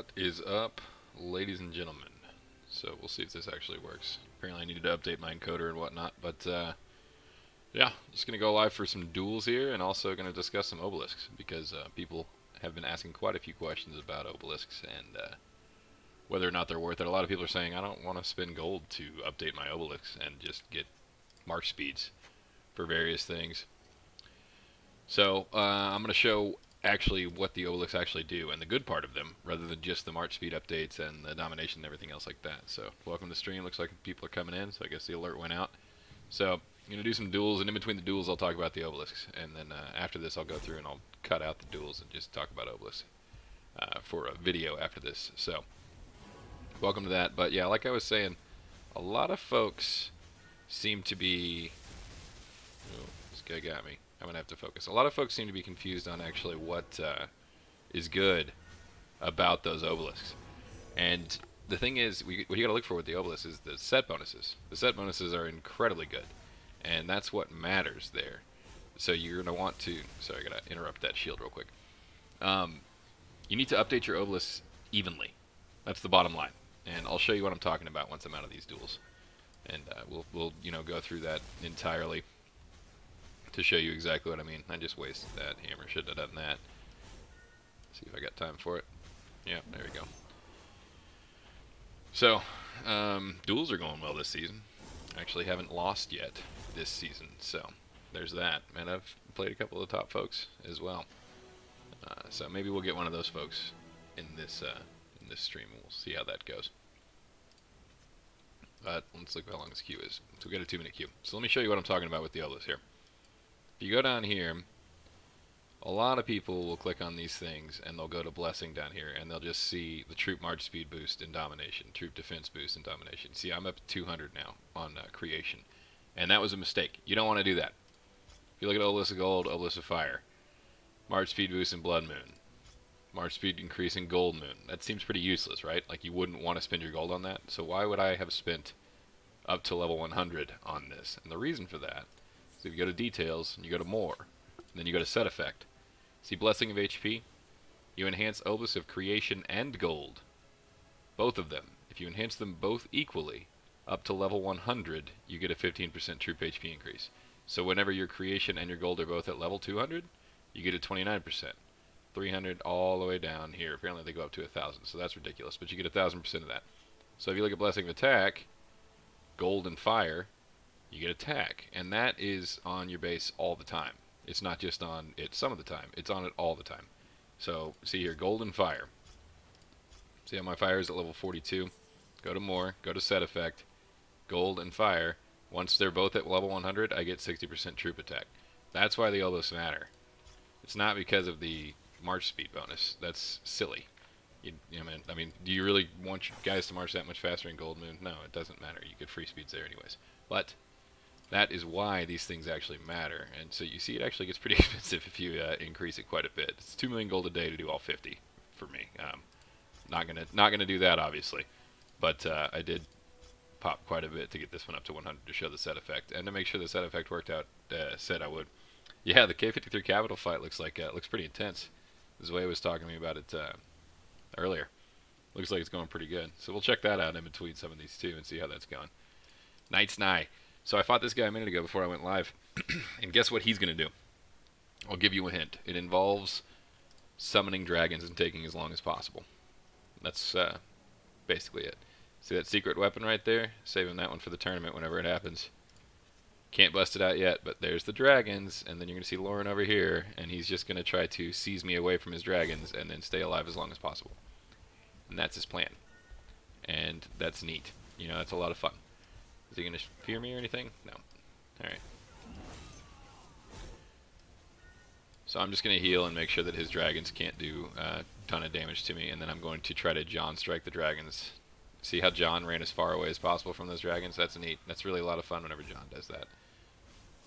What is up, ladies and gentlemen? So we'll see if this actually works. Apparently I needed to update my encoder and whatnot, but yeah, just going to go live for some duels here and also going to discuss some obelisks because people have been asking quite a few questions about obelisks and whether or not they're worth it. A lot of people are saying I don't want to spend gold to update my obelisks and just get march speeds for various things. So I'm going to show actually what the obelisks actually do and the good part of them rather than just the march speed updates and the domination and everything else like that. So welcome to stream. Looks like people are coming in, so I guess the alert went out. So I'm going to do some duels, and in between the duels I'll talk about the obelisks, and then after this I'll go through and I'll cut out the duels and just talk about obelisks for a video after this. So welcome to that. But yeah, like I was saying, a lot of folks seem to be... Oh, this guy got me. I'm going to have to focus. A lot of folks seem to be confused on actually what is good about those obelisks. And the thing is, what you got to look for with the obelisks is the set bonuses. The set bonuses are incredibly good, and that's what matters there. So you're going to want to... Sorry, I got to interrupt that shield real quick. You need to update your obelisks evenly. That's the bottom line. And I'll show you what I'm talking about once I'm out of these duels. And we'll go through that entirely to show you exactly what I mean. I just wasted that hammer. Shouldn't have done that. See if I got time for it. Yeah, there we go. So, duels are going well this season. Actually haven't lost yet this season, so there's that. And I've played a couple of the top folks as well. So maybe we'll get one of those folks in this stream, and we'll see how that goes. But let's look how long this queue is. So we got a 2-minute queue. So let me show you what I'm talking about with the obelisks here. If you go down here, a lot of people will click on these things and they'll go to blessing down here and they'll just see the troop march speed boost in domination, troop defense boost in domination. See, I'm up to 200 now on creation, and that was a mistake. You don't want to do that. If you look at obelisk of gold, obelisk of fire, march speed boost in blood moon, march speed increase in gold moon. That seems pretty useless, right? Like you wouldn't want to spend your gold on that. So why would I have spent up to level 100 on this? And the reason for that is if you go to details and you go to more, and then you go to set effect. See blessing of HP? You enhance obelisk of creation and gold. Both of them. If you enhance them both equally, up to level 100, you get a 15% troop HP increase. So whenever your creation and your gold are both at level 200, you get a 29%. 300 all the way down here. Apparently they go up to 1,000, so that's ridiculous. But you get 1,000% of that. So if you look at blessing of attack, gold and fire, you get attack. And that is on your base all the time. It's not just on it some of the time. It's on it all the time. So see here, gold and fire. See how my fire is at level 42? Go to more, go to set effect, gold and fire. Once they're both at level 100, I get 60% troop attack. That's why the obelisks matter. It's not because of the march speed bonus. That's silly. I mean, do you really want guys to march that much faster in gold moon? No, it doesn't matter. You get free speeds there anyways. But that is why these things actually matter. And so you see it actually gets pretty expensive if you increase it quite a bit. It's 2 million gold a day to do all 50 for me. Not gonna do that obviously, but I did pop quite a bit to get this one up to 100 to show the set effect and to make sure the set effect worked out. Said I would. Yeah, the K53 capital fight looks pretty intense. This is the way I was talking to me about it earlier. Looks like it's going pretty good. So we'll check that out in between some of these two and see how that's going. Knight's Nigh. So I fought this guy a minute ago before I went live, and guess what he's going to do? I'll give you a hint. It involves summoning dragons and taking as long as possible. That's basically it. See that secret weapon right there? Saving that one for the tournament whenever it happens. Can't bust it out yet, but there's the dragons, and then you're going to see Lauren over here, and he's just going to try to seize me away from his dragons and then stay alive as long as possible. And that's his plan. And that's neat. You know, that's a lot of fun. Is he going to fear me or anything? No. Alright. So I'm just going to heal and make sure that his dragons can't do a ton of damage to me, and then I'm going to try to John strike the dragons. See how John ran as far away as possible from those dragons? That's neat. That's really a lot of fun whenever John does that.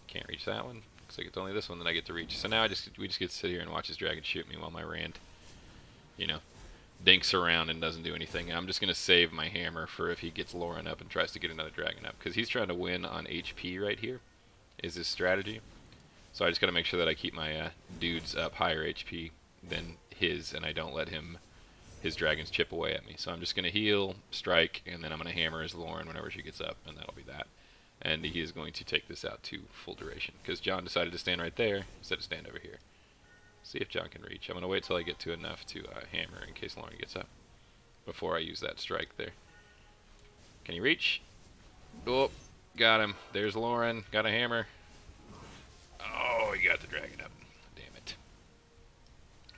Can't reach that one. Looks like it's only this one that I get to reach. So now we just get to sit here and watch his dragon shoot me while my Rand, dinks around and doesn't do anything. I'm just going to save my hammer for if he gets Lauren up and tries to get another dragon up. Because he's trying to win on HP right here, is his strategy. So I just got to make sure that I keep my dudes up higher HP than his, and I don't let him his dragons chip away at me. So I'm just going to heal, strike, and then I'm going to hammer his Lauren whenever she gets up, and that'll be that. And he is going to take this out to full duration, because John decided to stand right there instead of stand over here. See if John can reach. I'm going to wait till I get to enough to hammer in case Lauren gets up before I use that strike there. Can he reach? Oh, got him. There's Lauren. Got a hammer. Oh, he got the dragon up. Damn it.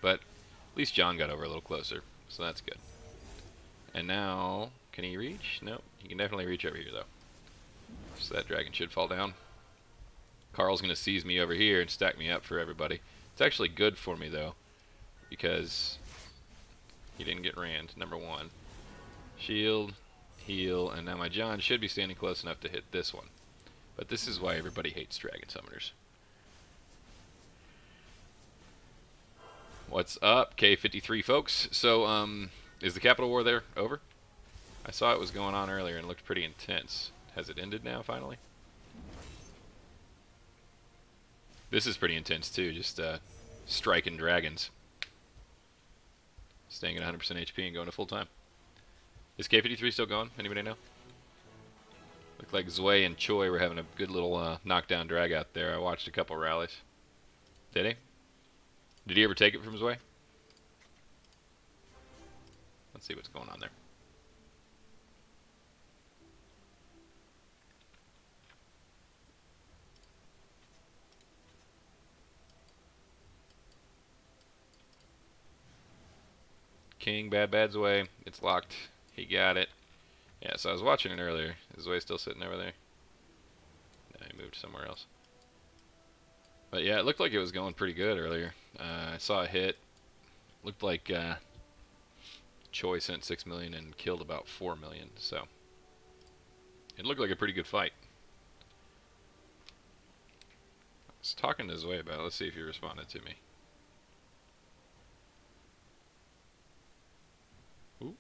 But at least John got over a little closer, so that's good. And now, can he reach? Nope. He can definitely reach over here, though. So that dragon should fall down. Carl's going to seize me over here and stack me up for everybody. It's actually good for me, though, because he didn't get rand, number one. Shield, heal, and now my John should be standing close enough to hit this one. But this is why everybody hates dragon summoners. What's up, K53 folks? So, is the Capital War there over? I saw it was going on earlier and it looked pretty intense. Has it ended now, finally? This is pretty intense, too, just striking dragons. Staying at 100% HP and going to full time. Is K53 still going? Anybody know? Looked like Zwei and Choi were having a good little knockdown drag out there. I watched a couple rallies. Did he? Did he ever take it from Zwei? Let's see what's going on there. King, bad Zwei. It's locked. He got it. Yeah, so I was watching it earlier. Is Zwei still sitting over there? No, he moved somewhere else. But yeah, it looked like it was going pretty good earlier. I saw a hit. Looked like Choi sent 6 million and killed about 4 million. So it looked like a pretty good fight. I was talking to Zwei about it. Let's see if he responded to me. Ooh.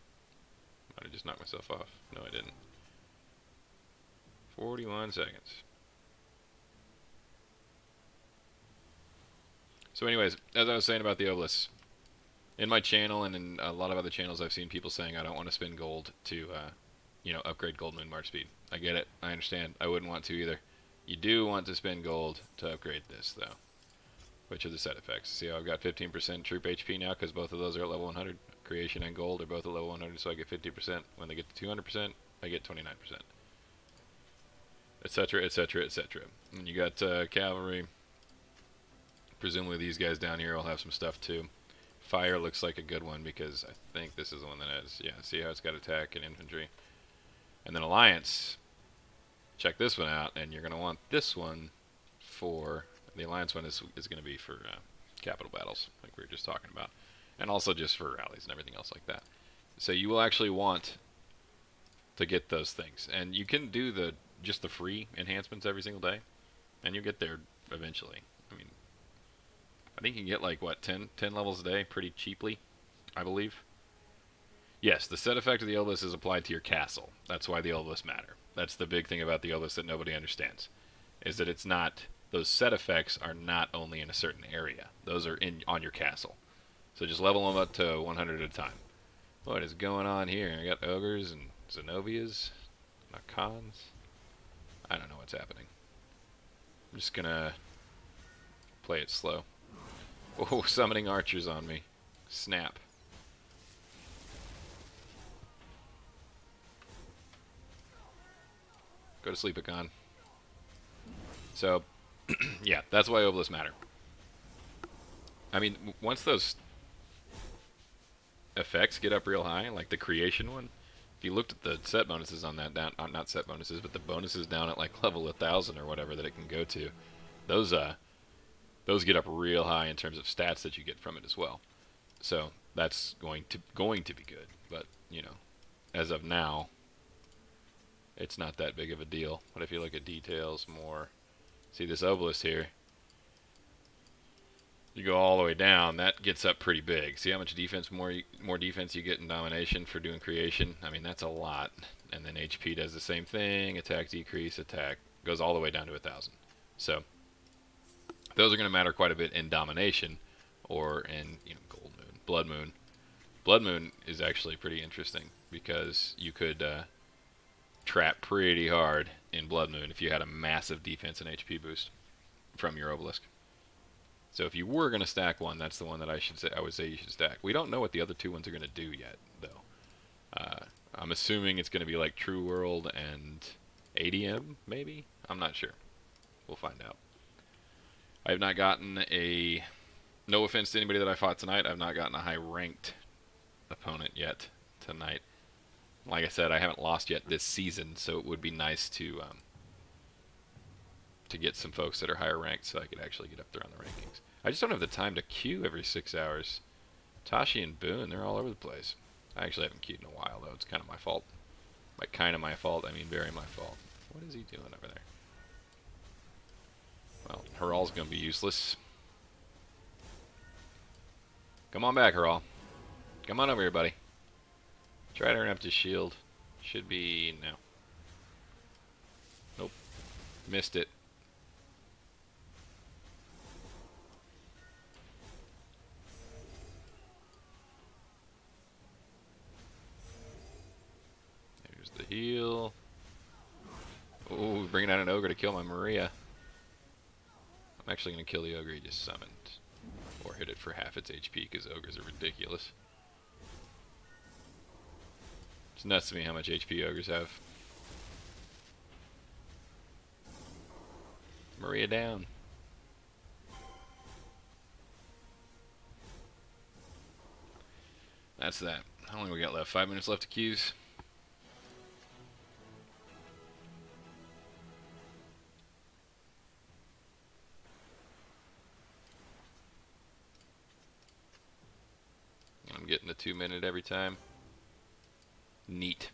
Might have just knocked myself off. No, I didn't. 41 seconds. So anyways, as I was saying about the obelisks, in my channel and in a lot of other channels I've seen people saying I don't want to spend gold to, you know, upgrade Gold Moon March Speed. I get it. I understand. I wouldn't want to either. You do want to spend gold to upgrade this, though. Which are the set effects. See how I've got 15% troop HP now because both of those are at level 100. Creation and gold are both at level 100, so I get 50%. When they get to 200%, I get 29%. Etc., etc., etc. And you got cavalry. Presumably these guys down here will have some stuff too. Fire looks like a good one because I think this is the one that has, yeah, see how it's got attack and infantry. And then Alliance, check this one out, and you're going to want this one for, the Alliance one is going to be for capital battles, like we were just talking about. And also just for rallies and everything else like that. So you will actually want to get those things. And you can do just the free enhancements every single day, and you get there eventually. I mean, I think you can get like, what, 10 levels a day pretty cheaply, I believe. Yes, the set effect of the obelisk is applied to your castle. That's why the obelisks matter. That's the big thing about the obelisk that nobody understands, is that it's not, those set effects are not only in a certain area. Those are on your castle. So just level them up to 100 at a time. What is going on here? I got ogres and Zenobias, Nakans. I don't know what's happening. I'm just gonna play it slow. Oh, summoning archers on me. Snap. Go to sleep, Akan. So, yeah, that's why obelisks matter. I mean, once those effects get up real high, like the creation one, if you looked at the set bonuses on that, down, not set bonuses, but the bonuses down at like level 1000 or whatever that it can go to, those get up real high in terms of stats that you get from it as well. So that's going to be good. But you know, as of now, it's not that big of a deal. But if you look at details more, see this obelisk here. You go all the way down, that gets up pretty big. See how much defense, more defense you get in domination for doing creation? I mean, that's a lot. And then HP does the same thing. Attack decrease, attack goes all the way down to 1000. So those are going to matter quite a bit in domination, or in, you know, Gold Moon, Blood Moon. Blood Moon is actually pretty interesting because you could trap pretty hard in Blood Moon if you had a massive defense and HP boost from your Obelisk. So if you were going to stack one, that's the one that I would say you should stack. We don't know what the other two ones are going to do yet, though. I'm assuming it's going to be like True World and ADM, maybe? I'm not sure. We'll find out. I have not gotten a... No offense to anybody that I fought tonight, I've not gotten a high-ranked opponent yet tonight. Like I said, I haven't lost yet this season, so it would be nice to get some folks that are higher ranked so I could actually get up there on the rankings. I just don't have the time to queue every 6 hours. Tashi and Boone, they're all over the place. I actually haven't queued in a while, though. It's kind of my fault. By kind of my fault, I mean very my fault. What is he doing over there? Well, Haral's going to be useless. Come on back, Haral. Come on over here, buddy. Try to earn up to shield. Should be... no. Nope. Missed it. There's the heal. Oh, bringing out an ogre to kill my Maria. I'm actually going to kill the ogre he just summoned. Or hit it for half its HP because ogres are ridiculous. It's nuts to me how much HP ogres have. Maria down. That's that. How long we got left? 5 minutes left to queues. I'm getting the 2 minute every time. Neat.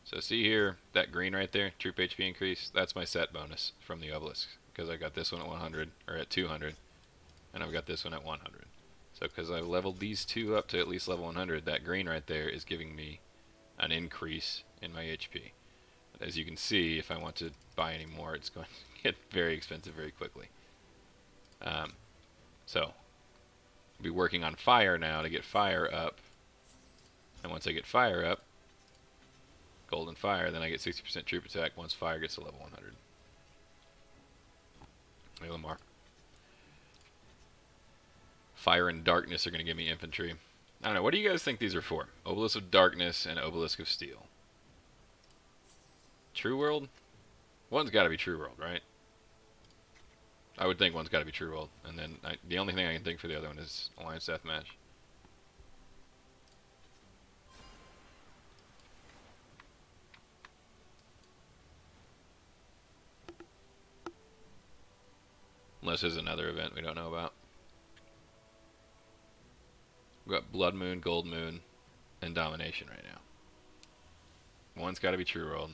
So see here, that green right there, troop HP increase, that's my set bonus from the Obelisk. Because I got this one at 100, or at 200, and I've got this one at 100. So because I leveled these two up to at least level 100, that green right there is giving me an increase in my HP. As you can see, if I want to buy any more, it's going to get very expensive very quickly. So, I'll be working on fire now to get fire up. And once I get fire up, golden fire, then I get 60% troop attack once fire gets to level 100. Hey, Lamar. Fire and darkness are going to give me infantry. I don't know, what do you guys think these are for? Obelisk of Darkness and Obelisk of Steel. True World? One's got to be True World, right? I would think one's got to be True World. And then the only thing I can think for the other one is Alliance Deathmatch. Unless there's another event we don't know about. We've got Blood Moon, Gold Moon, and Domination right now. One's got to be True World.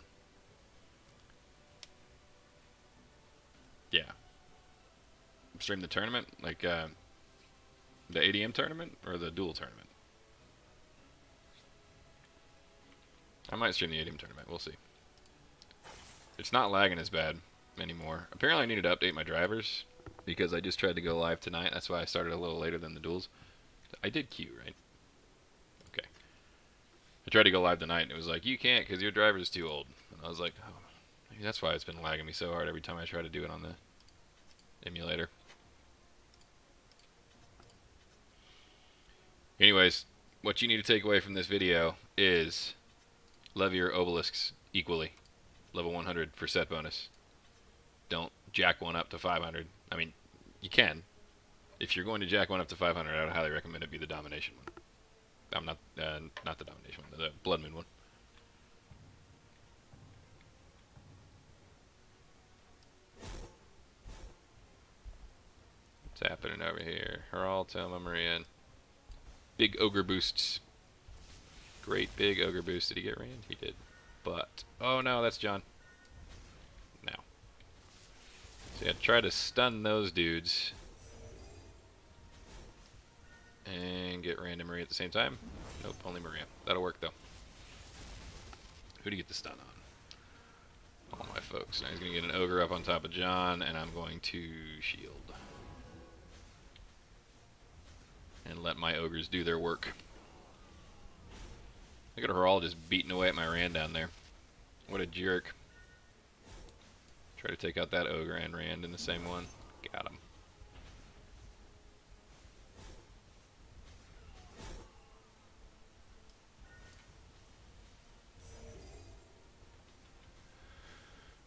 Yeah. Stream the tournament? Like, the ADM tournament? Or the duel tournament? I might stream the ADM tournament. We'll see. It's not lagging as bad anymore. Apparently I needed to update my drivers. Because I just tried to go live tonight. That's why I started a little later than the duels. I did queue, right? Okay. I tried to go live tonight and it was like, you can't because your driver's too old. And I was like, oh, maybe that's why it's been lagging me so hard every time I try to do it on the emulator. Anyways, what you need to take away from this video is level your obelisks equally. Level 100 for set bonus. Don't jack one up to 500. I mean, you can. If you're going to jack one up to 500, I would highly recommend it be the Domination one. I'm not the Domination one, the Blood Moon one. What's happening over here? Haral, Thelma, Marianne. Big ogre boosts. Great big ogre boost. Did he get ran? He did. But, oh no, that's John. No. So yeah, try to stun those dudes. And get random Maria at the same time. Nope, only Maria. That'll work though. Who do you get the stun on? All my folks. Now he's going to get an ogre up on top of John, and I'm going to shield. and let my ogres do their work. Look at her all just beating away at my Rand down there. What a jerk. Try to take out that ogre and Rand in the same one. Got him.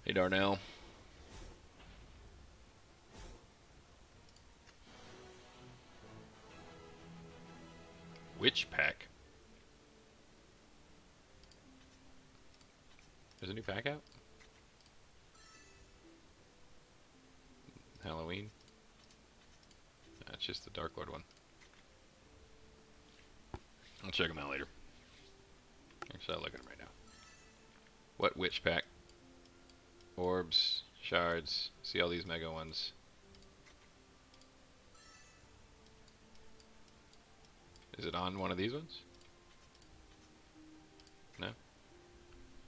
Hey, Darnell. Witch pack. There's a new pack out? Halloween? That's just the Dark Lord one. I'll check them out later. Actually, I'll look at them right now. What witch pack? Orbs, shards, see all these mega ones. Is it on one of these ones? No?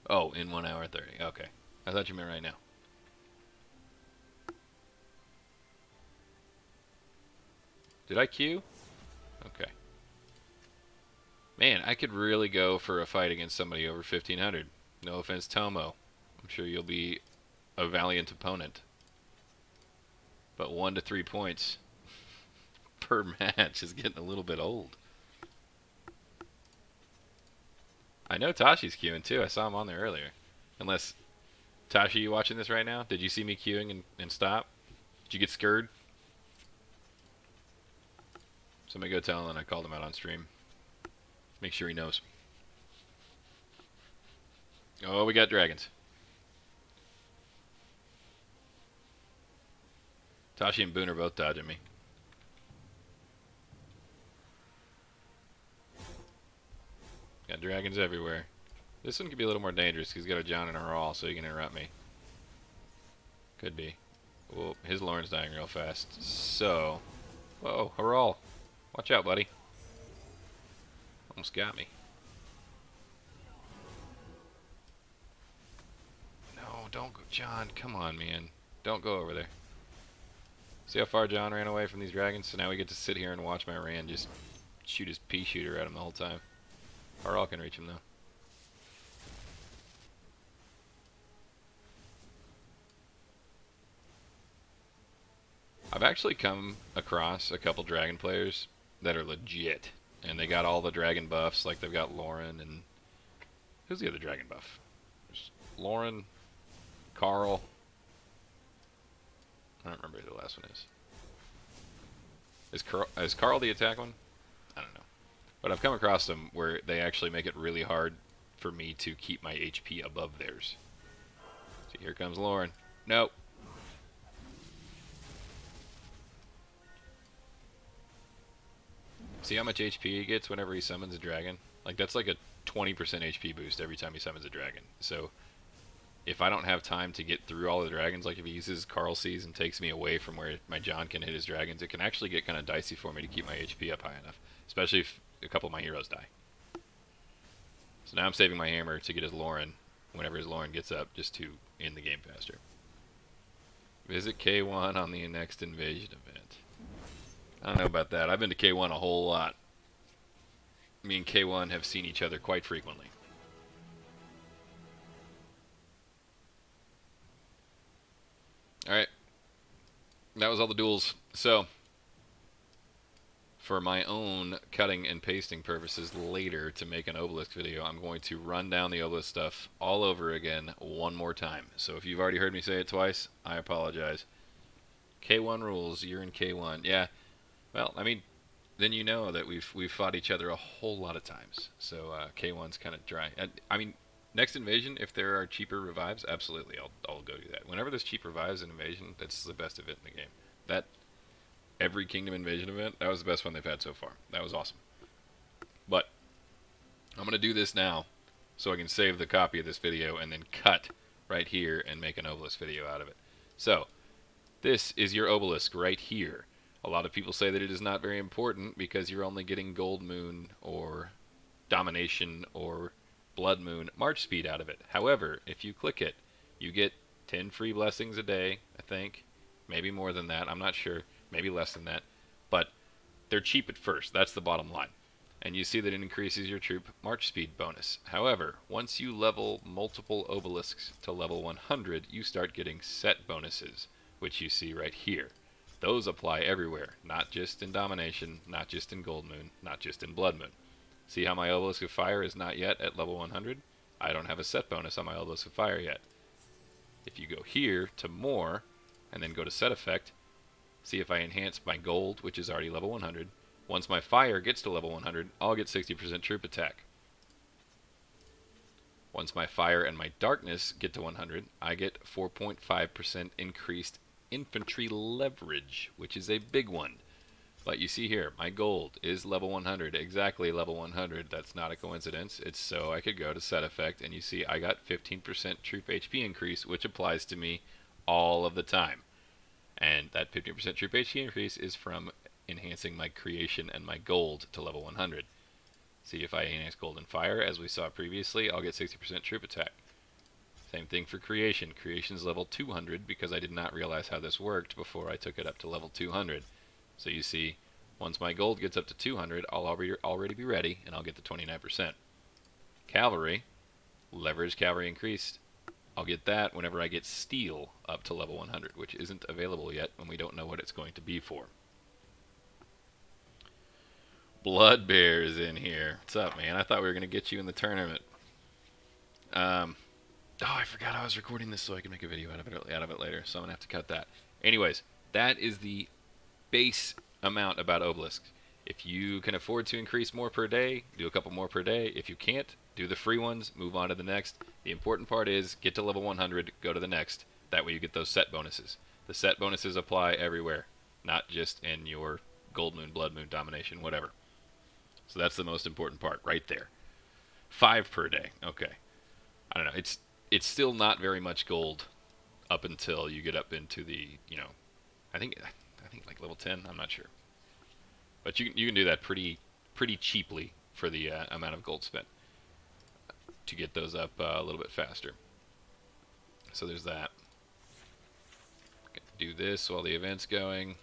Oh, in 1 hour 30. Okay. I thought you meant right now. Did I queue? Okay. Man, I could really go for a fight against somebody over 1500. No offense, Tomo. I'm sure you'll be a valiant opponent. But 1 to 3 points per match is getting a little bit old. I know Tashi's queuing too. I saw him on there earlier. Unless, Tashi, you watching this right now? Did you see me queuing and stop? Did you get scared? Somebody go tell him I called him out on stream. Make sure he knows. Oh, we got dragons. Tashi and Boone are both dodging me. Got dragons everywhere. This one could be a little more dangerous because he's got a John and a Rawl, so he can interrupt me. Could be. Well, his Lauren's dying real fast. So, whoa, Rawl. Watch out, buddy. Almost got me. No, don't go, John. Come on, man. Don't go over there. See how far John ran away from these dragons? So now we get to sit here and watch my Rand just shoot his pea shooter at him the whole time. Harl can reach him, though. I've actually come across a couple dragon players that are legit. And they got all the dragon buffs, like they've got Lauren and... Who's the other dragon buff? There's Lauren, Carl... I don't remember who the last one is. Is Carl the attack one? I don't know. But I've come across them where they actually make it really hard for me to keep my HP above theirs. See, here comes Lauren. Nope. See how much HP he gets whenever he summons a dragon? Like, that's like a 20% HP boost every time he summons a dragon. So, if I don't have time to get through all the dragons, like if he uses Carl Seas and takes me away from where my John can hit his dragons, it can actually get kind of dicey for me to keep my HP up high enough. Especially if a couple of my heroes die. So now I'm saving my hammer to get his Lauren whenever his Lauren gets up, just to end the game faster. Visit K1 on the next invasion event. I don't know about that. I've been to K1 a whole lot. Me and K1 have seen each other quite frequently. Alright. That was all the duels. So, for my own cutting and pasting purposes later to make an Obelisk video, I'm going to run down the Obelisk stuff all over again one more time. So if you've already heard me say it twice, I apologize. K1 rules, you're in K1. Yeah, well, I mean, then you know that we've fought each other a whole lot of times. So K1's kind of dry. I mean, next invasion, if there are cheaper revives, absolutely, I'll go do that. Whenever there's cheap revives in invasion, that's the best event in the game. That every Kingdom Invasion event, that was the best one they've had so far. That was awesome. But I'm going to do this now so I can save the copy of this video and then cut right here and make an Obelisk video out of it. So, this is your Obelisk right here. A lot of people say that it is not very important because you're only getting Gold Moon or Domination or Blood Moon March speed out of it. However, if you click it, you get 10 free blessings a day, I think. Maybe more than that, I'm not sure. Maybe less than that. But they're cheap at first. That's the bottom line. And you see that it increases your troop march speed bonus. However, once you level multiple obelisks to level 100, you start getting set bonuses, which you see right here. Those apply everywhere, not just in Domination, not just in Gold Moon, not just in Blood Moon. See how my Obelisk of Fire is not yet at level 100? I don't have a set bonus on my Obelisk of Fire yet. If you go here to More, and then go to Set Effect, see if I enhance my Gold, which is already level 100. Once my Fire gets to level 100, I'll get 60% troop attack. Once my Fire and my Darkness get to 100, I get 4.5% increased infantry leverage, which is a big one. But you see here, my Gold is level 100, exactly level 100. That's not a coincidence. It's so I could go to Set Effect, and you see I got 15% troop HP increase, which applies to me all of the time. And that 15% troop HP increase is from enhancing my creation and my gold to level 100. See, if I enhance gold and fire, as we saw previously, I'll get 60% troop attack. Same thing for creation. Creation's level 200 because I did not realize how this worked before I took it up to level 200. So you see, once my gold gets up to 200, I'll already be ready, and I'll get the 29%. Cavalry, leverage cavalry increased. I'll get that whenever I get steel up to level 100, which isn't available yet, and we don't know what it's going to be for. Blood Bear is in here. What's up, man? I thought we were going to get you in the tournament. Oh, I forgot I was recording this so I can make a video out of it later, so I'm going to have to cut that. Anyways, that is the base amount about obelisks. If you can afford to increase more per day, do a couple more per day. If you can't, do the free ones, move on to the next. The important part is get to level 100, go to the next. That way you get those set bonuses. The set bonuses apply everywhere, not just in your Gold Moon, Blood Moon, Domination, whatever. So that's the most important part right there. 5 per day. Okay. I don't know. It's still not very much gold up until you get up into the, I think like level 10, I'm not sure. But you can do that pretty cheaply for the amount of gold spent to get those up a little bit faster. So there's that. Do this while the event's going.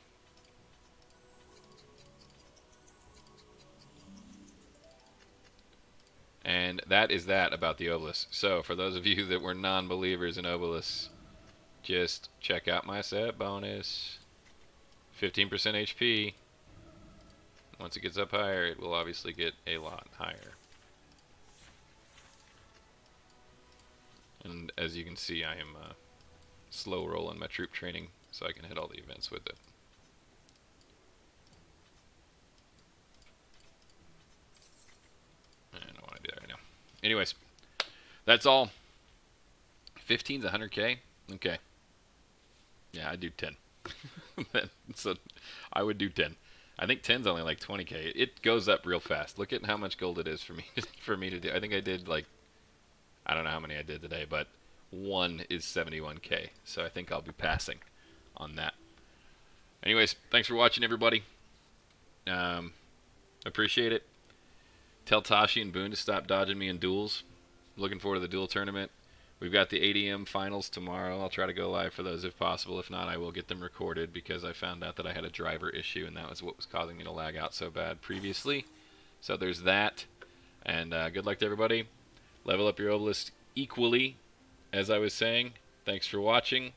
And that is that about the obelisk. So for those of you that were non-believers in obelisks, just check out my set bonus. 15% HP. Once it gets up higher, it will obviously get a lot higher. And as you can see, I am slow rolling my troop training so I can hit all the events with it. I don't want to do that right now. Anyways, that's all. 15's 100k? Okay. Yeah, I do 10. So I would do 10. I think 10's only like 20k. It goes up real fast. Look at how much gold it is for me to do. I think I did like, I don't know how many I did today, but 1 is 71k. So I think I'll be passing on that. Anyways, thanks for watching, everybody. Appreciate it. Tell Tashi and Boone to stop dodging me in duels. Looking forward to the duel tournament. We've got the ADM finals tomorrow. I'll try to go live for those if possible. If not, I will get them recorded because I found out that I had a driver issue, and that was what was causing me to lag out so bad previously. So there's that. And good luck to everybody. Level up your obelisk equally, as I was saying. Thanks for watching.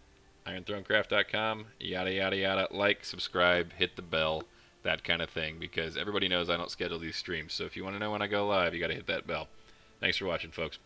IronThroneCraft.com. Yada, yada, yada. Like, subscribe, hit the bell, that kind of thing, because everybody knows I don't schedule these streams. So if you want to know when I go live, you got to hit that bell. Thanks for watching, folks.